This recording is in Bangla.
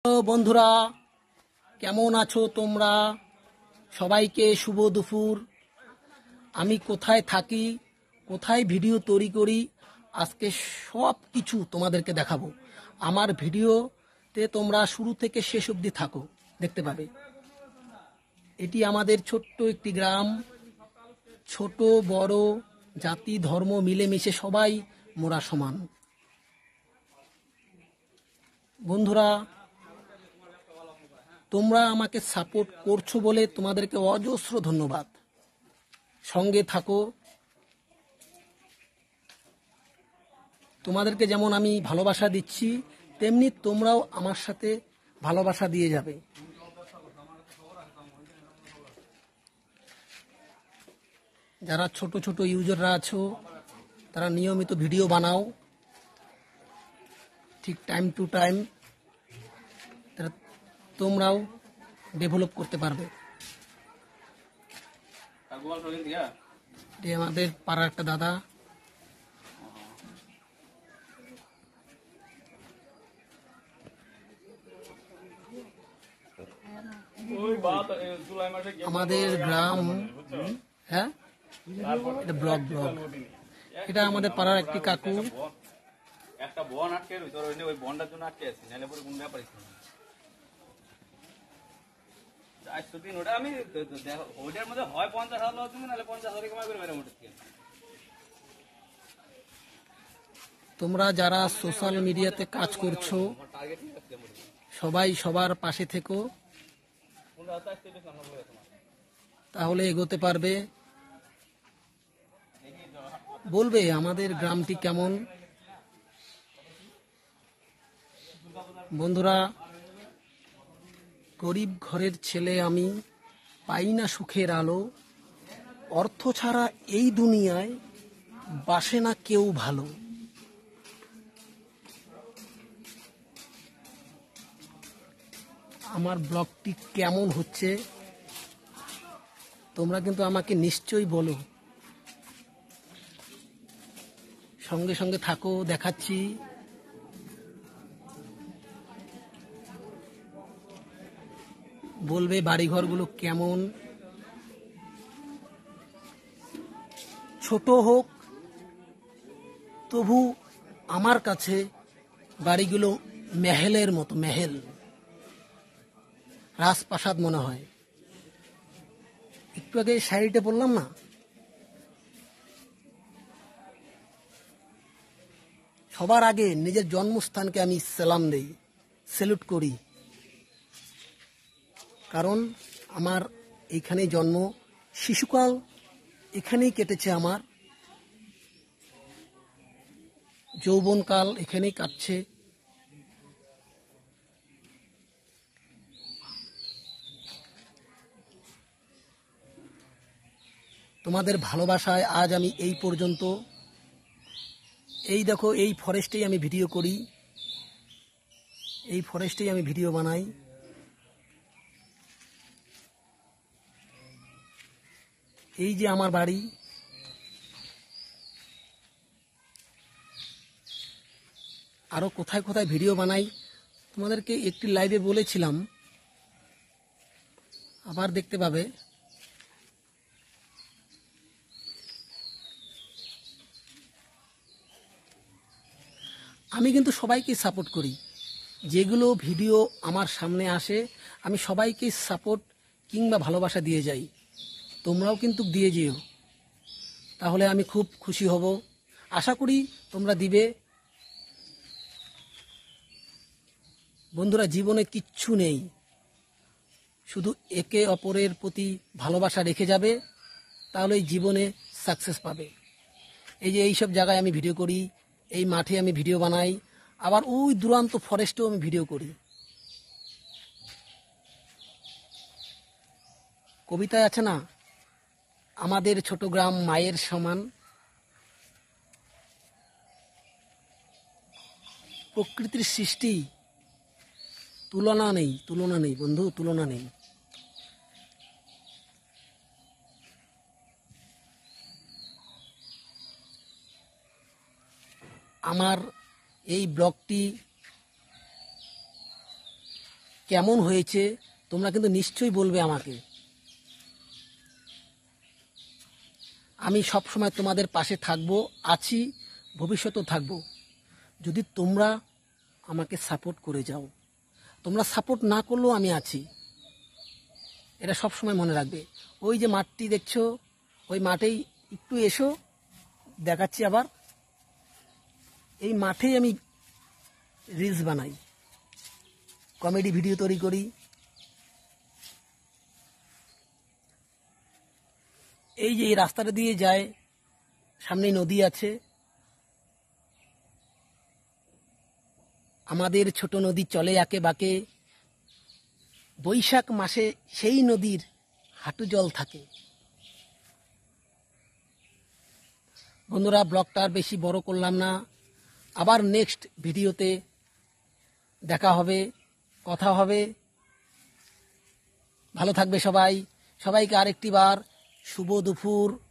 হ্যালো বন্ধুরা, কেমন আছো তোমরা? সবাইকে শুভ দুপুর। আমি কোথায় থাকি, কোথায় ভিডিও তৈরি করি, আজকে সব কিছু তোমাদেরকে দেখাবো। আমার ভিডিওতে তোমরা শুরু থেকে শেষ অবধি থাকো, দেখতে পাবে। এটি আমাদের ছোট্ট একটি গ্রাম। ছোট বড় জাতি ধর্ম মিলেমিশে সবাই মোরা সমান। বন্ধুরা, তোমরা আমাকে সাপোর্ট করছো বলে তোমাদেরকে অজস্র ধন্যবাদ। সঙ্গে থাকো। তোমাদেরকে যেমন আমি ভালোবাসা দিচ্ছি, তেমনি তোমরাও আমার সাথে ভালোবাসা দিয়ে যাবে। যারা ছোট ছোট ইউজাররা আছো, তারা নিয়মিত ভিডিও বানাও ঠিক টাইম টু টাইম, তোমরাও ডেভেলপ করতে পারবে। আমাদের পাড়ার একটা দাদা, আমাদের গ্রাম, হ্যাঁ এটা ব্লগ ব্লগ এটা আমাদের পাড়ার একটি কাকু। একটা বন আটকে তোর ওই বনটার জন্য আটকে আছি, নাহলে পরে কোন ব্যাপার দিন ওটা আমি ওইটার মধ্যে হয় 50,000 তুমি নাহলে 50,000 কমাই করে বেরো মোটর থেকে। তোমরা যারা সোশ্যাল মিডিয়াতে কাজ করছো, সবাই সবার পাশে থেকো, তাহলে এগোতে পারবে। বলবে আমাদের গ্রামটি কেমন। বন্ধুরা, গরিব ঘরের ছেলে আমি, পাই না সুখের আলো, অর্থ ছাড়া এই দুনিয়ায় বাসে না কেউ ভালো। আমার ব্লগটি কেমন হচ্ছে তোমরা কিন্তু আমাকে নিশ্চয়ই বলো। সঙ্গে সঙ্গে থাকো, দেখাচ্ছি। বলবে বাড়িঘরগুলো কেমন। ছোট হোক তবু আমার কাছে বাড়িগুলো মেহেলের মতো, মেহেল, রাজপ্রাসাদ মনে হয়। একটু আগে শাড়িটা বললাম না, সবার আগে নিজের জন্মস্থানকে আমি সালাম দেই, স্যালুট করি। কারণ আমার এইখানেই জন্ম, শিশুকাল এখানেই কেটেছে আমার, যৌবনকাল এখানেই কাটছে। তোমাদের ভালোবাসায় আজ আমি এই পর্যন্ত। এই দেখো, এই ফরেস্টেই আমি ভিডিও করি, এই ফরেস্টেই আমি ভিডিও বানাই। এই যে আমার বাড়ি। আরো কোথায় কোথায় ভিডিও বানাই তোমাদেরকে একটি লাইভে বলেছিলাম, আবার দেখতে পাবে। আমি কিন্তু সবাইকে সাপোর্ট করি। যেগুলো ভিডিও আমার সামনে আসে আমি সবাইকে সাপোর্ট কিংবা ভালোবাসা দিয়ে যাই। তোমরাও কিন্তু দিয়ে যেও, তাহলে আমি খুব খুশি হব। আশা করি তোমরা দিবে। বন্ধুরা, জীবনে কিচ্ছু নেই, শুধু একে অপরের প্রতি ভালোবাসা রেখে যাবে, তাহলে এই জীবনে সাকসেস পাবে। এই যে এইসব জায়গায় আমি ভিডিও করি, এই মাঠে আমি ভিডিও বানাই, আবার ওই দুরান্ত ফরেস্টেও আমি ভিডিও করি। কবিতায় আছে না, আমাদের ছোট গ্রাম মায়ের সমান। প্রকৃতির সৃষ্টি তুলনা নেই, তুলনা নেই বন্ধু, তুলনা নেই। আমার এই ব্লগটি কেমন হয়েছে তোমরা কিন্তু নিশ্চয়ই বলবে আমাকে। আমি সব সময় তোমাদের পাশে থাকবো, আছি, ভবিষ্যতেও থাকবো, যদি তোমরা আমাকে সাপোর্ট করে যাও। তোমরা সাপোর্ট না করলেও আমি আছি, এটা সব সময় মনে রাখবে। ওই যে মাঠটি দেখছো, ওই মাঠেই একটু এসো, দেখাচ্ছি আবার। এই মাঠেই আমি রিলস বানাই, কমেডি ভিডিও তৈরি করি। এই যে এই রাস্তাটা দিয়ে যায়, সামনে নদী আছে, আমাদের ছোট নদী চলে একে বাঁকে। বৈশাখ মাসে সেই নদীর হাঁটু জল থাকে। বন্ধুরা, ব্লগটা আর বেশি বড় করলাম না, আবার নেক্সট ভিডিওতে দেখা হবে, কথা হবে। ভালো থাকবে সবাই। সবাইকে আরেকটি বার শুভ দুপুর।